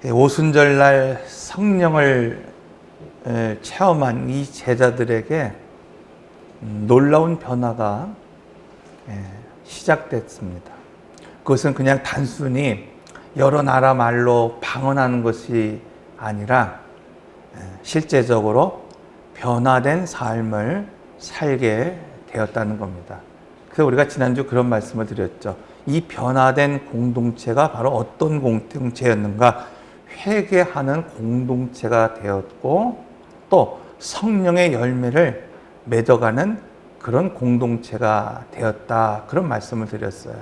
오순절날 성령을 체험한 이 제자들에게 놀라운 변화가 시작됐습니다. 그것은 그냥 단순히 여러 나라 말로 방언하는 것이 아니라 실제적으로 변화된 삶을 살게 되었다는 겁니다. 그래서 우리가 지난주 그런 말씀을 드렸죠. 이 변화된 공동체가 바로 어떤 공동체였는가? 회개하는 공동체가 되었고 또 성령의 열매를 맺어가는 그런 공동체가 되었다. 그런 말씀을 드렸어요.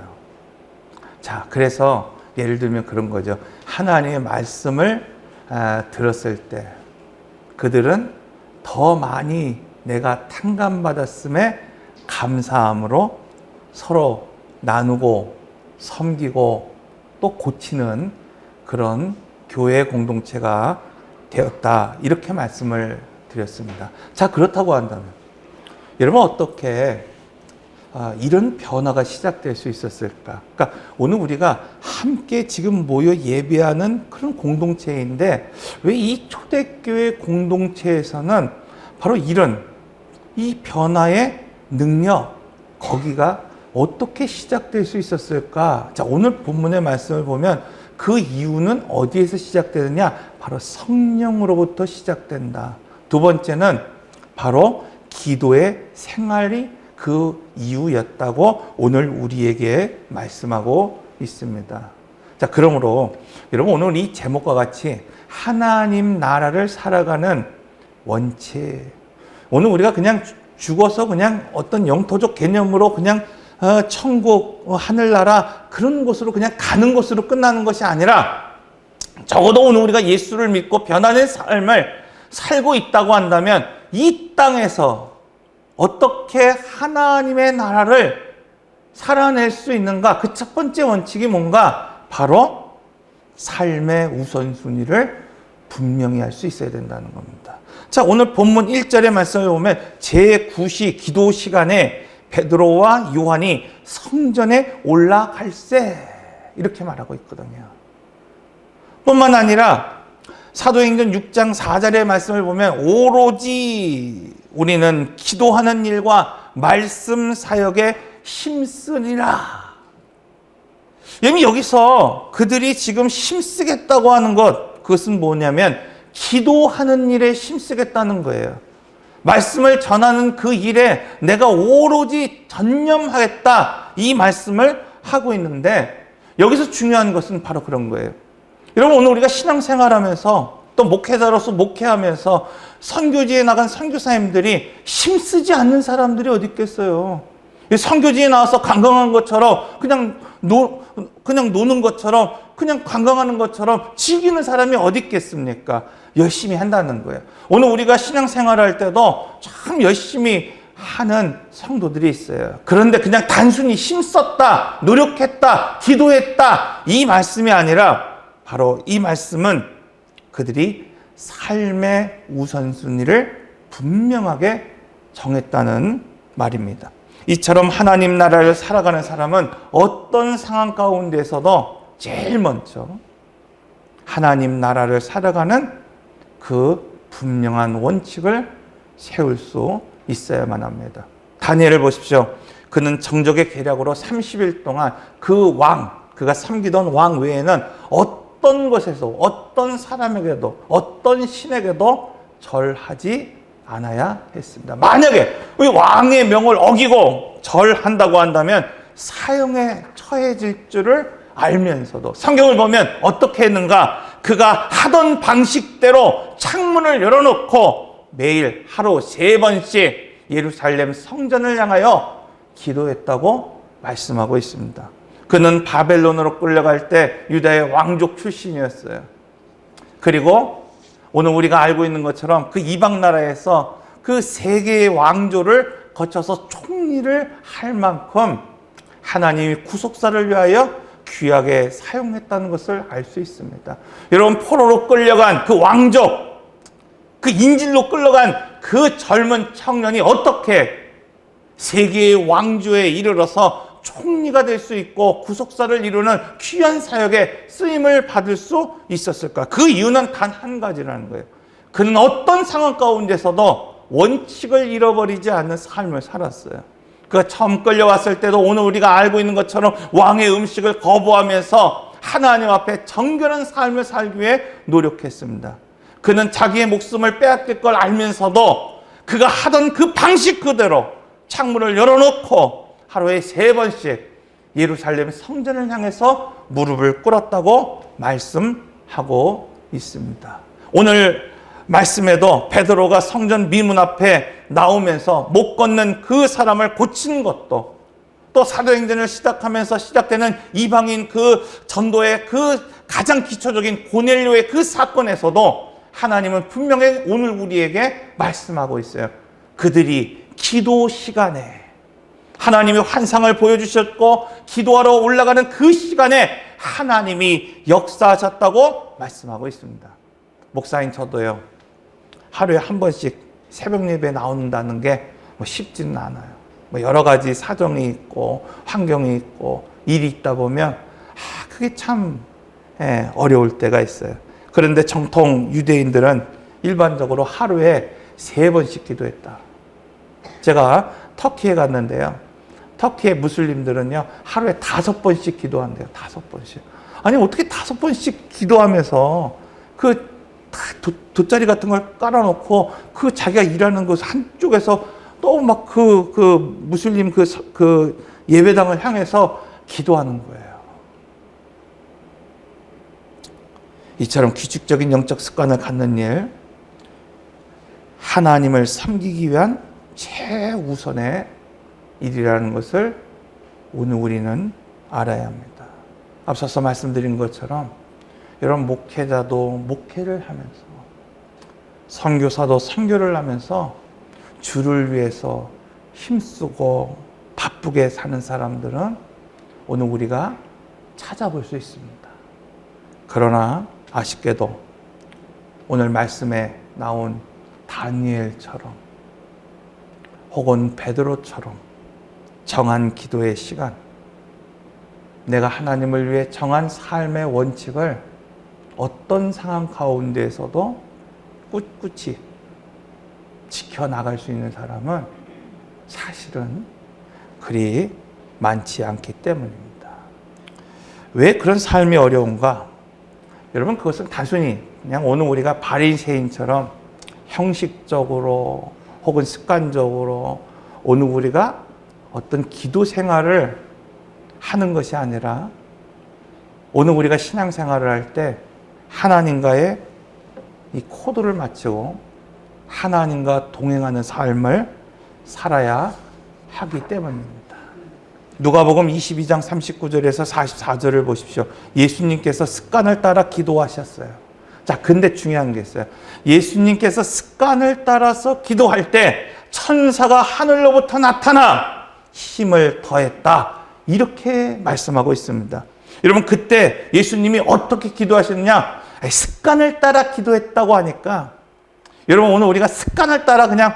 자, 그래서 예를 들면 그런 거죠. 하나님의 말씀을 들었을 때 그들은 더 많이 내가 탕감받았음에 감사함으로 서로 나누고 섬기고 또 고치는 그런 교회 공동체가 되었다. 이렇게 말씀을 드렸습니다. 자, 그렇다고 한다면 여러분 어떻게 이런 변화가 시작될 수 있었을까? 그러니까 오늘 우리가 함께 지금 모여 예배하는 그런 공동체인데 왜 이 초대교회 공동체에서는 바로 이런 이 변화의 능력 거기가 어떻게 시작될 수 있었을까? 자, 오늘 본문의 말씀을 보면 그 이유는 어디에서 시작되느냐? 바로 성령으로부터 시작된다. 두 번째는 바로 기도의 생활이 그 이유였다고 오늘 우리에게 말씀하고 있습니다. 자, 그러므로 여러분 오늘 이 제목과 같이 하나님 나라를 살아가는 원칙. 오늘 우리가 그냥 죽어서 그냥 어떤 영토적 개념으로 그냥 천국, 하늘나라 그런 곳으로 그냥 가는 곳으로 끝나는 것이 아니라 적어도 오늘 우리가 예수를 믿고 변화된 삶을 살고 있다고 한다면 이 땅에서 어떻게 하나님의 나라를 살아낼 수 있는가? 그 첫 번째 원칙이 뭔가? 바로 삶의 우선순위를 분명히 할 수 있어야 된다는 겁니다. 자, 오늘 본문 1절의 말씀을 보면 제9시 기도 시간에 베드로와 요한이 성전에 올라갈세 이렇게 말하고 있거든요. 뿐만 아니라 사도행전 6장 4절의 말씀을 보면 오로지 우리는 기도하는 일과 말씀 사역에 힘쓰니라. 여기서 그들이 지금 힘쓰겠다고 하는 것 그것은 뭐냐면 기도하는 일에 힘쓰겠다는 거예요. 말씀을 전하는 그 일에 내가 오로지 전념하겠다 이 말씀을 하고 있는데 여기서 중요한 것은 바로 그런 거예요. 여러분 오늘 우리가 신앙생활하면서 또 목회자로서 목회하면서 선교지에 나간 선교사님들이 힘쓰지 않는 사람들이 어디 있겠어요. 선교지에 나와서 관광한 것처럼 그냥 노는 것처럼 그냥 관광하는 것처럼 즐기는 사람이 어디 있겠습니까? 열심히 한다는 거예요. 오늘 우리가 신앙생활할 때도 참 열심히 하는 성도들이 있어요. 그런데 그냥 단순히 힘썼다, 노력했다, 기도했다 이 말씀이 아니라 바로 이 말씀은 그들이 삶의 우선순위를 분명하게 정했다는 말입니다. 이처럼 하나님 나라를 살아가는 사람은 어떤 상황 가운데서도 제일 먼저 하나님 나라를 살아가는 그 분명한 원칙을 세울 수 있어야만 합니다. 다니엘을 보십시오. 그는 정적의 계략으로 30일 동안 그 왕, 그가 섬기던 왕 외에는 어떤 것에서 어떤 사람에게도 어떤 신에게도 절하지 않아야 했습니다. 만약에 왕의 명을 어기고 절한다고 한다면 사형에 처해질 줄을 알면서도 성경을 보면 어떻게 했는가? 그가 하던 방식대로 창문을 열어놓고 매일 하루 3번씩 예루살렘 성전을 향하여 기도했다고 말씀하고 있습니다. 그는 바벨론으로 끌려갈 때 유다의 왕족 출신이었어요. 그리고 오늘 우리가 알고 있는 것처럼 그 이방 나라에서 그 3개의 왕조를 거쳐서 총리를 할 만큼 하나님이 구속사를 위하여 귀하게 사용했다는 것을 알 수 있습니다. 여러분 포로로 끌려간 그 왕족, 그 인질로 끌려간 그 젊은 청년이 어떻게 3개의 왕조에 이르러서 총리가 될 수 있고 구속사를 이루는 귀한 사역에 쓰임을 받을 수 있었을까? 그 이유는 단 한 가지라는 거예요. 그는 어떤 상황 가운데서도 원칙을 잃어버리지 않는 삶을 살았어요. 그가 처음 끌려왔을 때도 오늘 우리가 알고 있는 것처럼 왕의 음식을 거부하면서 하나님 앞에 정결한 삶을 살기 위해 노력했습니다. 그는 자기의 목숨을 빼앗길 걸 알면서도 그가 하던 그 방식 그대로 창문을 열어놓고 하루에 3번씩 예루살렘 성전을 향해서 무릎을 꿇었다고 말씀하고 있습니다. 오늘 말씀에도 베드로가 성전 미문 앞에 나오면서 못 걷는 그 사람을 고친 것도, 또 사도행전을 시작하면서 시작되는 이방인 그 전도의 그 가장 기초적인 고넬료의 그 사건에서도 하나님은 분명히 오늘 우리에게 말씀하고 있어요. 그들이 기도 시간에 하나님이 환상을 보여주셨고 기도하러 올라가는 그 시간에 하나님이 역사하셨다고 말씀하고 있습니다. 목사인 저도요, 하루에 한 번씩 새벽 예배에 나온다는 게 쉽지는 않아요. 여러 가지 사정이 있고 환경이 있고 일이 있다 보면 그게 참 어려울 때가 있어요. 그런데 정통 유대인들은 일반적으로 하루에 3번씩 기도했다. 제가 터키에 갔는데요, 터키의 무슬림들은요 하루에 5번씩 기도한대요. 5번씩. 아니 어떻게 5번씩 기도하면서 그 돗자리 같은 걸 깔아놓고 그 자기가 일하는 곳 한쪽에서 또 막 그 무슬림 그 예배당을 향해서 기도하는 거예요. 이처럼 규칙적인 영적 습관을 갖는 일, 하나님을 섬기기 위한 최우선의 일이라는 것을 오늘 우리는 알아야 합니다. 앞서서 말씀드린 것처럼 여러분, 목회자도 목회를 하면서, 선교사도 선교를 하면서 주를 위해서 힘쓰고 바쁘게 사는 사람들은 오늘 우리가 찾아볼 수 있습니다. 그러나 아쉽게도 오늘 말씀에 나온 다니엘처럼 혹은 베드로처럼 정한 기도의 시간, 내가 하나님을 위해 정한 삶의 원칙을 어떤 상황 가운데에서도 꿋꿋이 지켜나갈 수 있는 사람은 사실은 그리 많지 않기 때문입니다. 왜 그런 삶이 어려운가? 여러분, 그것은 단순히 그냥 오늘 우리가 바리새인처럼 형식적으로 혹은 습관적으로 오늘 우리가 어떤 기도 생활을 하는 것이 아니라 오늘 우리가 신앙생활을 할 때 하나님과의 이 코드를 맞추고 하나님과 동행하는 삶을 살아야 하기 때문입니다. 누가복음 22장 39절에서 44절을 보십시오. 예수님께서 습관을 따라 기도하셨어요. 자, 근데 중요한 게 있어요. 예수님께서 습관을 따라서 기도할 때 천사가 하늘로부터 나타나 힘을 더했다, 이렇게 말씀하고 있습니다. 여러분, 그때 예수님이 어떻게 기도하셨느냐? 습관을 따라 기도했다고 하니까, 여러분, 오늘 우리가 습관을 따라 그냥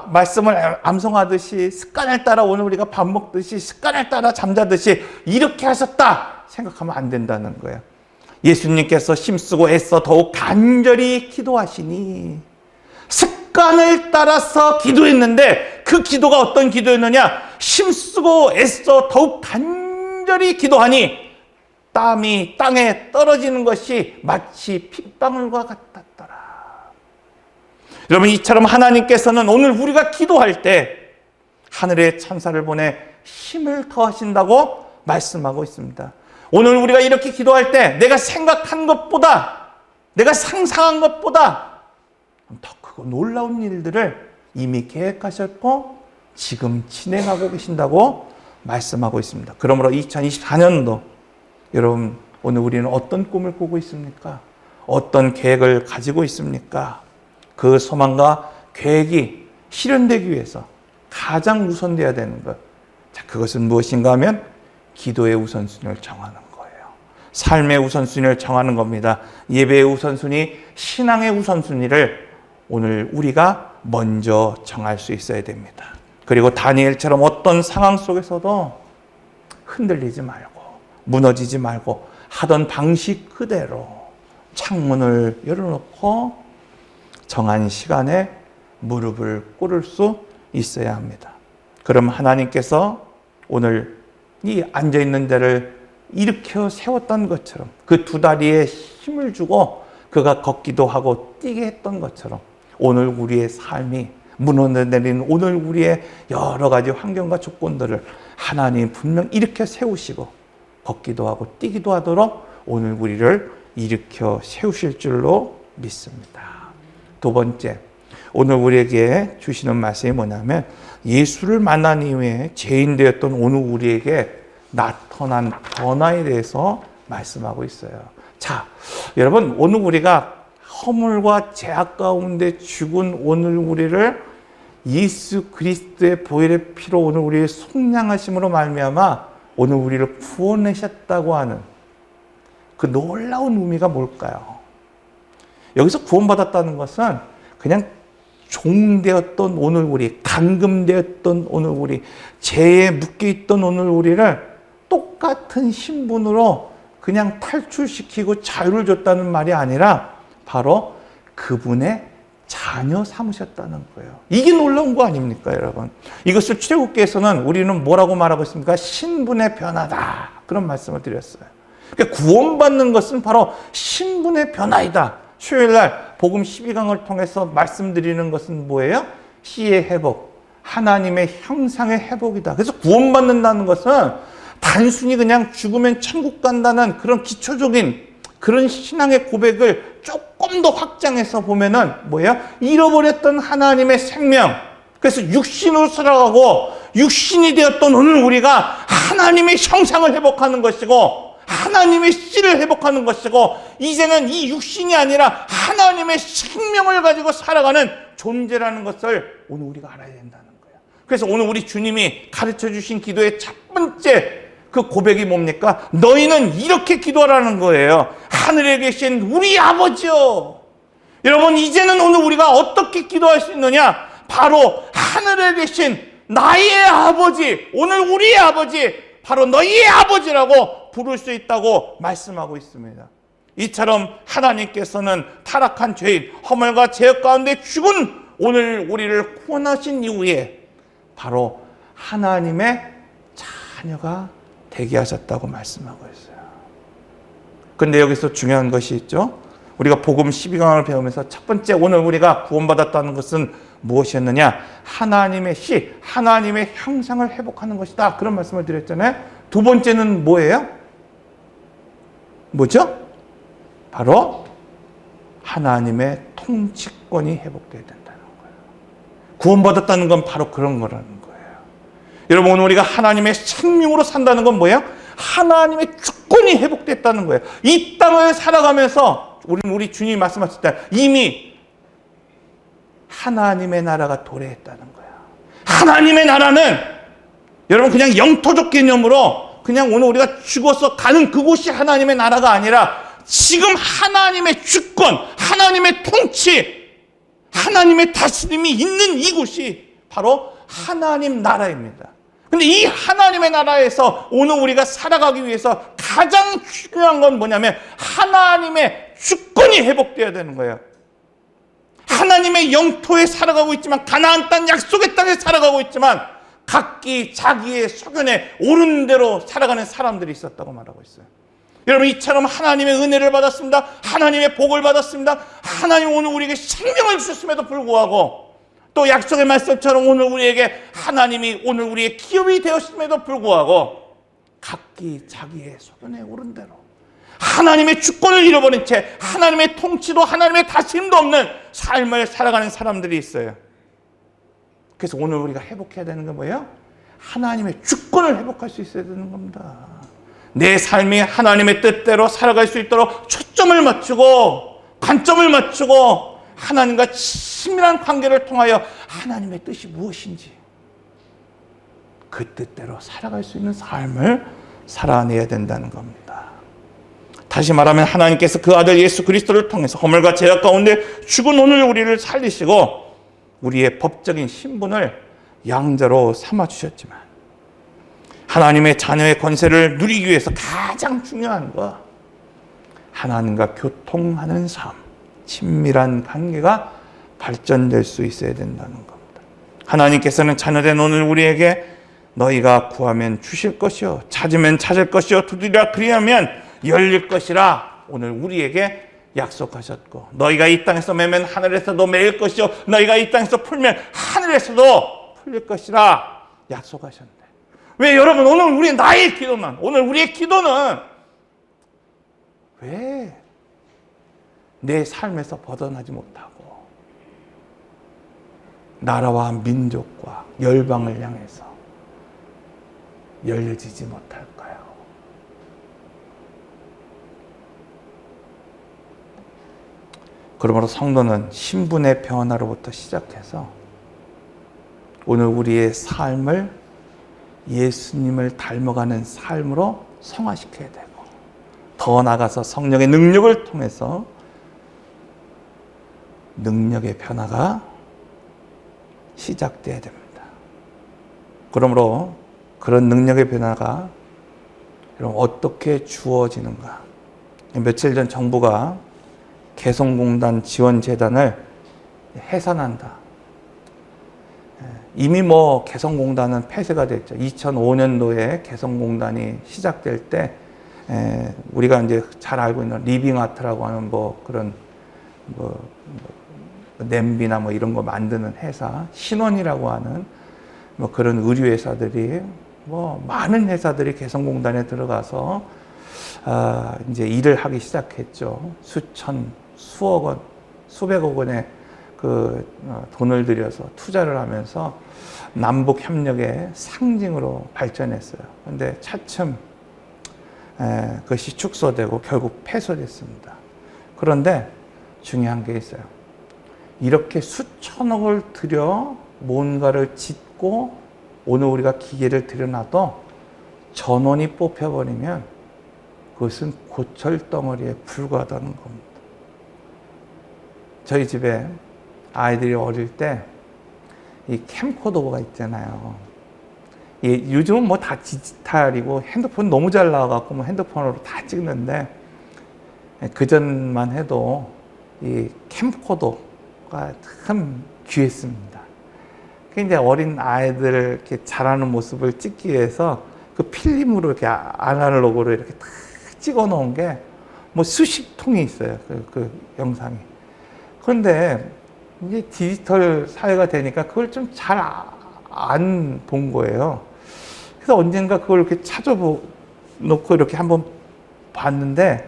말씀을 암송하듯이, 습관을 따라 오늘 우리가 밥 먹듯이, 습관을 따라 잠자듯이 이렇게 하셨다 생각하면 안 된다는 거예요. 예수님께서 힘쓰고 애써 더욱 간절히 기도하시니, 습관을 따라서 기도했는데 그 기도가 어떤 기도였느냐? 힘쓰고 애써 더욱 간절히 기도하니 땀이 땅에 떨어지는 것이 마치 핏방울과 같았더라. 여러분, 이처럼 하나님께서는 오늘 우리가 기도할 때 하늘의 천사를 보내 힘을 더하신다고 말씀하고 있습니다. 오늘 우리가 이렇게 기도할 때 내가 생각한 것보다, 내가 상상한 것보다 더 크고 놀라운 일들을 이미 계획하셨고 지금 진행하고 계신다고 말씀하고 있습니다. 그러므로 2024년도 여러분, 오늘 우리는 어떤 꿈을 꾸고 있습니까? 어떤 계획을 가지고 있습니까? 그 소망과 계획이 실현되기 위해서 가장 우선되어야 되는 것, 자, 그것은 무엇인가 하면 기도의 우선순위를 정하는 거예요. 삶의 우선순위를 정하는 겁니다. 예배의 우선순위, 신앙의 우선순위를 오늘 우리가 먼저 정할 수 있어야 됩니다. 그리고 다니엘처럼 어떤 상황 속에서도 흔들리지 말고 무너지지 말고 하던 방식 그대로 창문을 열어놓고 정한 시간에 무릎을 꿇을 수 있어야 합니다. 그럼 하나님께서 오늘 이 앉아있는 데를 일으켜 세웠던 것처럼 그 두 다리에 힘을 주고 그가 걷기도 하고 뛰게 했던 것처럼 오늘 우리의 삶이 무너내린 오늘 우리의 여러 가지 환경과 조건들을 하나님 분명 일으켜 세우시고 걷기도 하고 뛰기도 하도록 오늘 우리를 일으켜 세우실 줄로 믿습니다. 두 번째, 오늘 우리에게 주시는 말씀이 뭐냐면 예수를 만난 이후에 죄인 되었던 오늘 우리에게 나타난 변화에 대해서 말씀하고 있어요. 자, 여러분, 오늘 우리가 허물과 죄악 가운데 죽은 오늘 우리를 예수 그리스도의 보혈의 피로 오늘 우리의 속량하심으로 말미암아 오늘 우리를 구원하셨다고 하는 그 놀라운 의미가 뭘까요? 여기서 구원받았다는 것은 그냥 종되었던 오늘 우리, 감금되었던 오늘 우리, 죄에 묶여있던 오늘 우리를 똑같은 신분으로 그냥 탈출시키고 자유를 줬다는 말이 아니라 바로 그분의 자녀 삼으셨다는 거예요. 이게 놀라운 거 아닙니까, 여러분? 이것을 출애굽기에서는 우리는 뭐라고 말하고 있습니까? 신분의 변화다. 그런 말씀을 드렸어요. 그러니까 구원받는 것은 바로 신분의 변화이다. 수요일날 복음 12강을 통해서 말씀드리는 것은 뭐예요? 씨의 회복, 하나님의 형상의 회복이다. 그래서 구원받는다는 것은 단순히 그냥 죽으면 천국 간다는 그런 기초적인 그런 신앙의 고백을 조금 더 확장해서 보면은 뭐예요? 잃어버렸던 하나님의 생명, 그래서 육신으로 살아가고 육신이 되었던 오늘 우리가 하나님의 형상을 회복하는 것이고 하나님의 씨를 회복하는 것이고 이제는 이 육신이 아니라 하나님의 생명을 가지고 살아가는 존재라는 것을 오늘 우리가 알아야 된다는 거예요. 그래서 오늘 우리 주님이 가르쳐 주신 기도의 첫 번째 그 고백이 뭡니까? 너희는 이렇게 기도하라는 거예요. 하늘에 계신 우리 아버지요. 여러분, 이제는 오늘 우리가 어떻게 기도할 수 있느냐? 바로 하늘에 계신 나의 아버지, 오늘 우리의 아버지, 바로 너희의 아버지라고 부를 수 있다고 말씀하고 있습니다. 이처럼 하나님께서는 타락한 죄인, 허물과 죄악 가운데 죽은 오늘 우리를 구원하신 이후에 바로 하나님의 자녀가 되게 하셨다고 말씀하고 있어요. 근데 여기서 중요한 것이 있죠. 우리가 복음 12강을 배우면서 첫 번째 오늘 우리가 구원받았다는 것은 무엇이었느냐? 하나님의 씨, 하나님의 형상을 회복하는 것이다. 그런 말씀을 드렸잖아요. 두 번째는 뭐예요? 뭐죠? 바로 하나님의 통치권이 회복되어야 된다는 거예요. 구원받았다는 건 바로 그런 거라는 거예요. 여러분, 오늘 우리가 하나님의 생명으로 산다는 건 뭐예요? 하나님의 주권이 회복됐다는 거예요. 이 땅을 살아가면서 우리 주님이 말씀하실 때 이미 하나님의 나라가 도래했다는 거예요. 하나님의 나라는 여러분 그냥 영토적 개념으로 그냥 오늘 우리가 죽어서 가는 그곳이 하나님의 나라가 아니라 지금 하나님의 주권, 하나님의 통치, 하나님의 다스림이 있는 이곳이 바로 하나님 나라입니다. 근데 이 하나님의 나라에서 오늘 우리가 살아가기 위해서 가장 중요한 건 뭐냐면 하나님의 주권이 회복되어야 되는 거예요. 하나님의 영토에 살아가고 있지만 가나안 땅 약속의 땅에 살아가고 있지만 각기 자기의 소견에 옳은 대로 살아가는 사람들이 있었다고 말하고 있어요. 여러분, 이처럼 하나님의 은혜를 받았습니다. 하나님의 복을 받았습니다. 하나님 오늘 우리에게 생명을 주셨음에도 불구하고 또 약속의 말씀처럼 오늘 우리에게 하나님이 오늘 우리의 기업이 되었음에도 불구하고 각기 자기의 소견에 옳은 대로 하나님의 주권을 잃어버린 채 하나님의 통치도 하나님의 다스림도 없는 삶을 살아가는 사람들이 있어요. 그래서 오늘 우리가 회복해야 되는 게 뭐예요? 하나님의 주권을 회복할 수 있어야 되는 겁니다. 내 삶이 하나님의 뜻대로 살아갈 수 있도록 초점을 맞추고 관점을 맞추고 하나님과 친밀한 관계를 통하여 하나님의 뜻이 무엇인지 그 뜻대로 살아갈 수 있는 삶을 살아내야 된다는 겁니다. 다시 말하면 하나님께서 그 아들 예수 그리스도를 통해서 허물과 죄악 가운데 죽은 오늘 우리를 살리시고 우리의 법적인 신분을 양자로 삼아주셨지만 하나님의 자녀의 권세를 누리기 위해서 가장 중요한 거, 하나님과 교통하는 삶, 친밀한 관계가 발전될 수 있어야 된다는 겁니다. 하나님께서는 자녀된 오늘 우리에게 너희가 구하면 주실 것이요, 찾으면 찾을 것이요, 두드리라 그리하면 열릴 것이라 오늘 우리에게 약속하셨고, 너희가 이 땅에서 매면 하늘에서도 매일 것이요, 너희가 이 땅에서 풀면 하늘에서도 풀릴 것이라 약속하셨네. 왜 여러분, 오늘 나의 기도는, 오늘 우리의 기도는 왜 내 삶에서 벗어나지 못하고 나라와 민족과 열방을 향해서 열려지지 못할까요? 그러므로 성도는 신분의 변화로부터 시작해서 오늘 우리의 삶을 예수님을 닮아가는 삶으로 성화시켜야 되고, 더 나아가서 성령의 능력을 통해서 능력의 변화가 시작돼야 됩니다. 그러므로 그런 능력의 변화가 여러분 어떻게 주어지는가? 며칠 전 정부가 개성공단 지원재단을 해산한다. 이미 개성공단은 폐쇄가 됐죠. 2005년도에 개성공단이 시작될 때 우리가 이제 잘 알고 있는 리빙아트라고 하는 그런 냄비나 이런 거 만드는 회사, 신원이라고 하는 그런 의류 회사들이 많은 회사들이 개성공단에 들어가서 이제 일을 하기 시작했죠. 수억 원, 수백억 원의 돈을 들여서 투자를 하면서 남북 협력의 상징으로 발전했어요. 그런데 차츰 그것이 축소되고 결국 폐쇄됐습니다. 그런데 중요한 게 있어요. 이렇게 수천억을 들여 뭔가를 짓고 오늘 우리가 기계를 들여놔도 전원이 뽑혀버리면 그것은 고철덩어리에 불과하다는 겁니다. 저희 집에 아이들이 어릴 때 이 캠코더가 있잖아요. 요즘은 다 디지털이고 핸드폰 너무 잘 나와갖고 핸드폰으로 다 찍는데, 그전만 해도 이 캠코더가 참 귀했습니다. 이제 어린 아이들 이렇게 자라는 모습을 찍기 위해서 그 필름으로 이렇게 아날로그로 이렇게 딱 찍어 놓은 게 수십 통이 있어요. 그 영상이. 그런데 이제 디지털 사회가 되니까 그걸 좀 잘 안 본 거예요. 그래서 언젠가 그걸 이렇게 찾아놓고 이렇게 한번 봤는데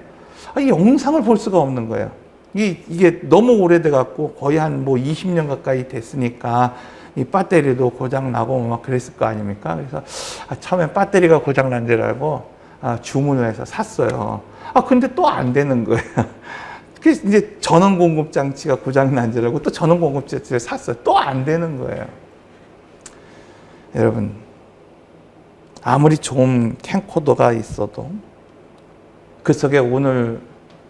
이 영상을 볼 수가 없는 거예요. 이게 너무 오래돼갖고 거의 한 20년 가까이 됐으니까 이 배터리도 고장나고 그랬을 거 아닙니까? 그래서 처음엔 배터리가 고장난 줄 알고 주문을 해서 샀어요. 근데 또 안 되는 거예요. 그래서 이제 전원 공급 장치가 고장난 줄 알고 또 전원 공급 장치를 샀어요. 또 안 되는 거예요. 여러분, 아무리 좋은 캠코더가 있어도 그 속에 오늘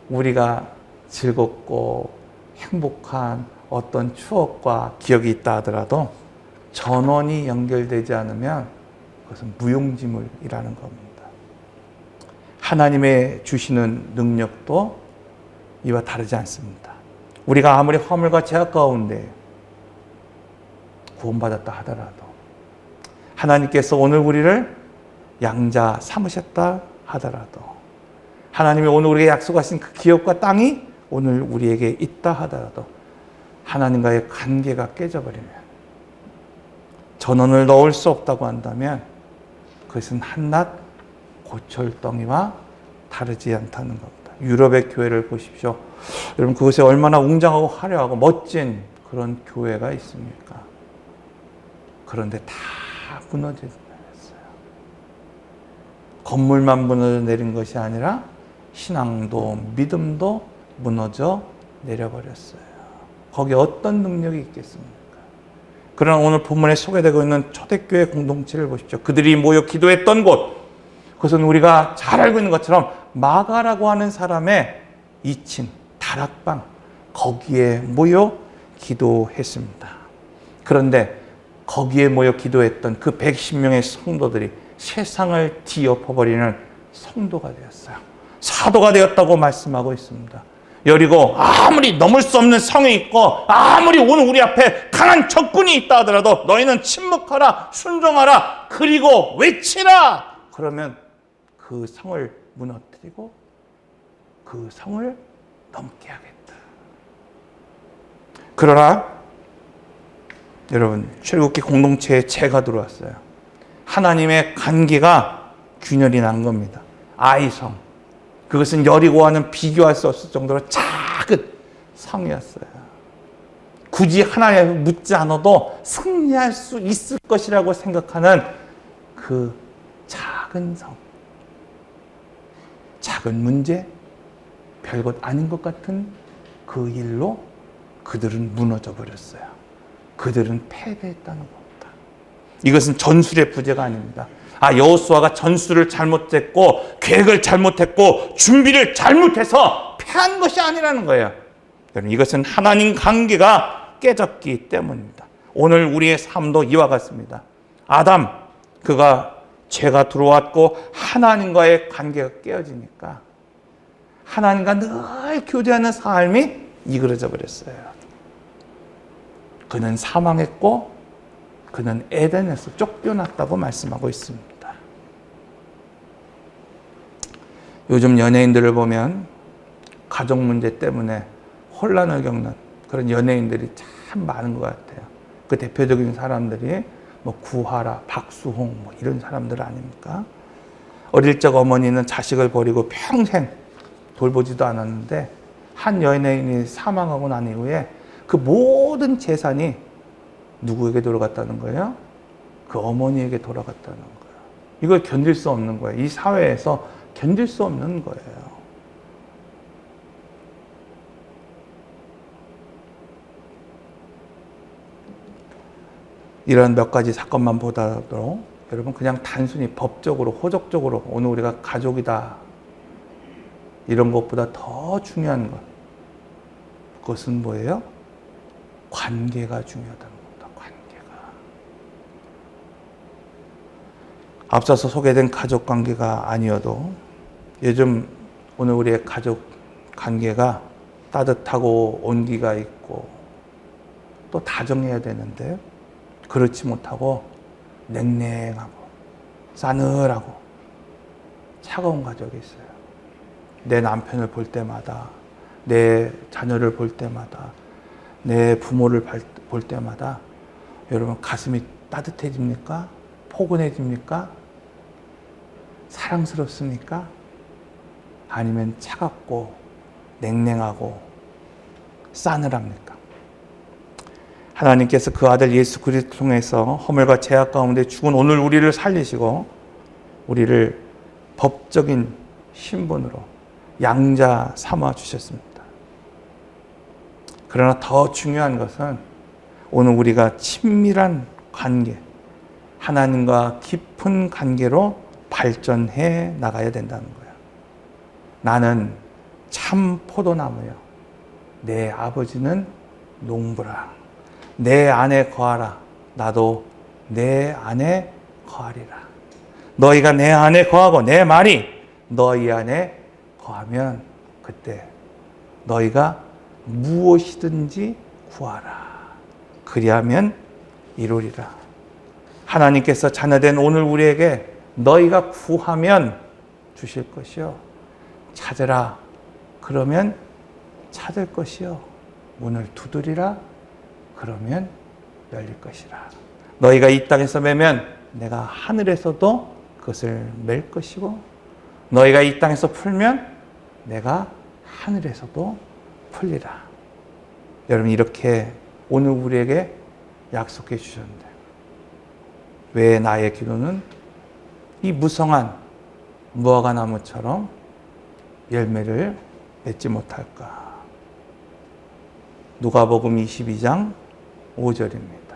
우리가 즐겁고 행복한 어떤 추억과 기억이 있다 하더라도 전원이 연결되지 않으면 그것은 무용지물이라는 겁니다. 하나님의 주시는 능력도 이와 다르지 않습니다. 우리가 아무리 허물과 죄악 가운데 구원받았다 하더라도 하나님께서 오늘 우리를 양자 삼으셨다 하더라도 하나님이 오늘 우리에게 약속하신 그 기업과 땅이 오늘 우리에게 있다 하더라도 하나님과의 관계가 깨져버리면, 전원을 넣을 수 없다고 한다면 그것은 한낱 고철덩이와 다르지 않다는 겁니다. 유럽의 교회를 보십시오. 여러분, 그것에 얼마나 웅장하고 화려하고 멋진 그런 교회가 있습니까? 그런데 다 무너져 내렸어요. 건물만 무너져 내린 것이 아니라 신앙도 믿음도 무너져 내려버렸어요. 거기에 어떤 능력이 있겠습니까? 그러나 오늘 본문에 소개되고 있는 초대교회 공동체를 보십시오. 그들이 모여 기도했던 곳, 그것은 우리가 잘 알고 있는 것처럼 마가라고 하는 사람의 2층 다락방, 거기에 모여 기도했습니다. 그런데 거기에 모여 기도했던 그 110명의 성도들이 세상을 뒤엎어버리는 성도가 되었어요. 사도가 되었다고 말씀하고 있습니다. 여리고 아무리 넘을 수 없는 성이 있고 아무리 오늘 우리 앞에 강한 적군이 있다 하더라도 너희는 침묵하라, 순종하라, 그리고 외치라. 그러면 그 성을 무너뜨리고 그 성을 넘게 하겠다. 그러나 여러분, 출애굽기 공동체에 재가 들어왔어요. 하나님의 관계가 균열이 난 겁니다. 아이성, 그것은 여리고와는 비교할 수 없을 정도로 작은 성이었어요. 굳이 하나님을 묻지 않아도 승리할 수 있을 것이라고 생각하는 그 작은 성. 작은 문제, 별것 아닌 것 같은 그 일로 그들은 무너져 버렸어요. 그들은 패배했다는 겁니다. 이것은 전술의 부재가 아닙니다. 여호수아가 전술을 잘못했고 계획을 잘못했고 준비를 잘못해서 패한 것이 아니라는 거예요. 여러분, 이것은 하나님 관계가 깨졌기 때문입니다. 오늘 우리의 삶도 이와 같습니다. 아담, 그가 죄가 들어왔고 하나님과의 관계가 깨어지니까 하나님과 늘 교제하는 삶이 이그러져 버렸어요. 그는 사망했고 그는 에덴에서 쫓겨났다고 말씀하고 있습니다. 요즘 연예인들을 보면 가족 문제 때문에 혼란을 겪는 그런 연예인들이 참 많은 것 같아요. 그 대표적인 사람들이 구하라, 박수홍 이런 사람들 아닙니까? 어릴 적 어머니는 자식을 버리고 평생 돌보지도 않았는데 한 연예인이 사망하고 난 이후에 그 모든 재산이 누구에게 돌아갔다는 거예요? 그 어머니에게 돌아갔다는 거예요. 이걸 견딜 수 없는 거예요. 이 사회에서 견딜 수 없는 거예요. 이런 몇 가지 사건만 보더라도 여러분, 그냥 단순히 법적으로, 호적적으로 오늘 우리가 가족이다 이런 것보다 더 중요한 것, 그것은 뭐예요? 관계가 중요하다는 겁니다. 관계가. 앞서서 소개된 가족 관계가 아니어도 요즘 오늘 우리의 가족 관계가 따뜻하고 온기가 있고 또 다정해야 되는데 그렇지 못하고 냉랭하고 싸늘하고 차가운 가족이 있어요. 내 남편을 볼 때마다, 내 자녀를 볼 때마다, 내 부모를 볼 때마다 여러분, 가슴이 따뜻해집니까? 포근해집니까? 사랑스럽습니까? 아니면 차갑고 냉랭하고 싸늘합니까? 하나님께서 그 아들 예수 그리스도를 통해서 허물과 죄악 가운데 죽은 오늘 우리를 살리시고 우리를 법적인 신분으로 양자 삼아 주셨습니다. 그러나 더 중요한 것은 오늘 우리가 친밀한 관계, 하나님과 깊은 관계로 발전해 나가야 된다는 거예요. 나는 참 포도나무요, 내 아버지는 농부라. 내 안에 거하라. 나도 내 안에 거하리라. 너희가 내 안에 거하고 내 말이 너희 안에 거하면 그때 너희가 무엇이든지 구하라. 그리하면 이루리라. 하나님께서 자녀된 오늘 우리에게 너희가 구하면 주실 것이요, 찾으라 그러면 찾을 것이요, 문을 두드리라 그러면 열릴 것이라. 너희가 이 땅에서 매면 내가 하늘에서도 그것을 맬 것이고 너희가 이 땅에서 풀면 내가 하늘에서도 풀리라. 여러분, 이렇게 오늘 우리에게 약속해 주셨는데 왜 나의 기도는 이 무성한 무화과 나무처럼 열매를 맺지 못할까? 누가복음 22장 5절입니다.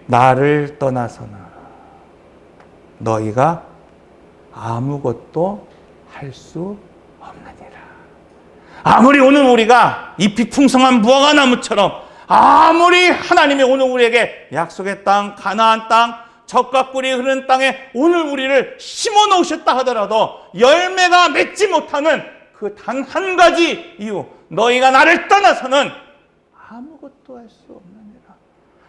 나를 떠나서는 너희가 아무것도 할 수 없느니라. 아무리 오늘 우리가 잎이 풍성한 무화과 나무처럼, 아무리 하나님이 오늘 우리에게 약속의 땅, 가나안 땅, 젖과 꿀이 흐르는 땅에 오늘 우리를 심어 놓으셨다 하더라도 열매가 맺지 못하는 그 단 한 가지 이유, 너희가 나를 떠나서는 아무것도 할 수 없느니라.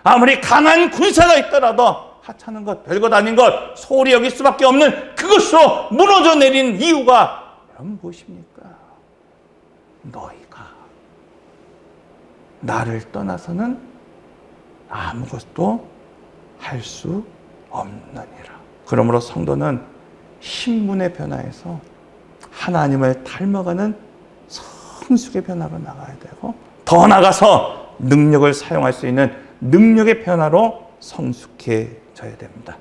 아무리 강한 군사가 있더라도 하찮은 것, 별것 아닌 것, 소홀히 여길 수밖에 없는 그것으로 무너져 내린 이유가 여러분 무엇입니까? 너희가 나를 떠나서는 아무것도 할 수 없느니라. 그러므로 성도는 신분의 변화에서 하나님을 닮아가는 성숙의 변화로 나가야 되고, 더 나아가서 능력을 사용할 수 있는 능력의 변화로 성숙해져야 됩니다.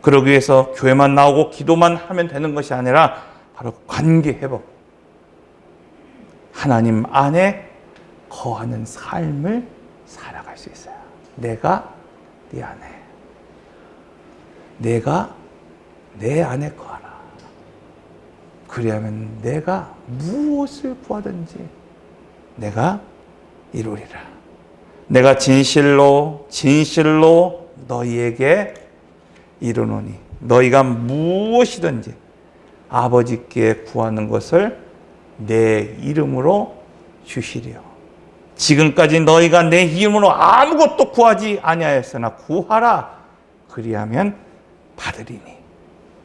그러기 위해서 교회만 나오고 기도만 하면 되는 것이 아니라 바로 관계 회복, 하나님 안에 거하는 삶을 살아갈 수 있어요. 내가 네 안에, 내가 내 안에 거하라. 그리하면 내가 무엇을 구하든지 내가 이루리라. 내가 진실로 진실로 너희에게 이르노니 너희가 무엇이든지 아버지께 구하는 것을 내 이름으로 주시리요. 지금까지 너희가 내 이름으로 아무것도 구하지 아니하였으나 구하라. 그리하면 받으리니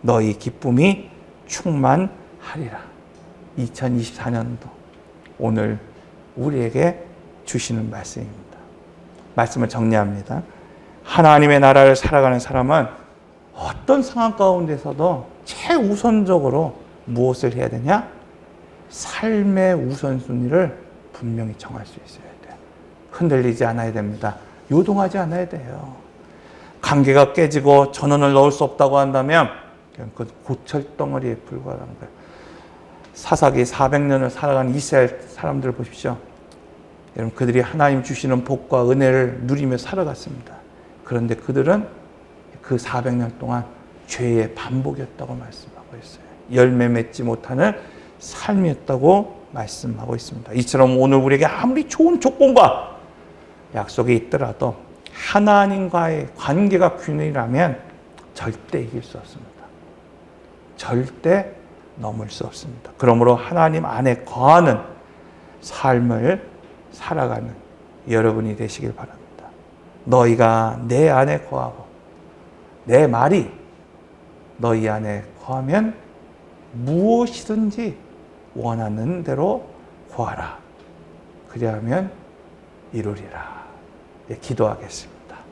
너희 기쁨이 충만하리라. 2024년도 오늘 우리에게 주시는 말씀입니다. 말씀을 정리합니다. 하나님의 나라를 살아가는 사람은 어떤 상황 가운데서도 최우선적으로 무엇을 해야 되냐? 삶의 우선순위를 분명히 정할 수 있어야 돼요. 흔들리지 않아야 됩니다. 요동하지 않아야 돼요. 관계가 깨지고 전원을 넣을 수 없다고 한다면 그 고철덩어리에 불과한 거예요. 사사기 400년을 살아간 이스라엘 사람들 보십시오. 여러분, 그들이 하나님 주시는 복과 은혜를 누리며 살아갔습니다. 그런데 그들은 그 400년 동안 죄의 반복이었다고 말씀하고 있어요. 열매 맺지 못하는 삶이었다고 말씀하고 있습니다. 이처럼 오늘 우리에게 아무리 좋은 조건과 약속이 있더라도 하나님과의 관계가 균일하면 절대 이길 수 없습니다. 절대 넘을 수 없습니다. 그러므로 하나님 안에 거하는 삶을 살아가는 여러분이 되시길 바랍니다. 너희가 내 안에 거하고 내 말이 너희 안에 거하면 무엇이든지 원하는 대로 구하라. 그리하면 이루리라. 예, 기도하겠습니다.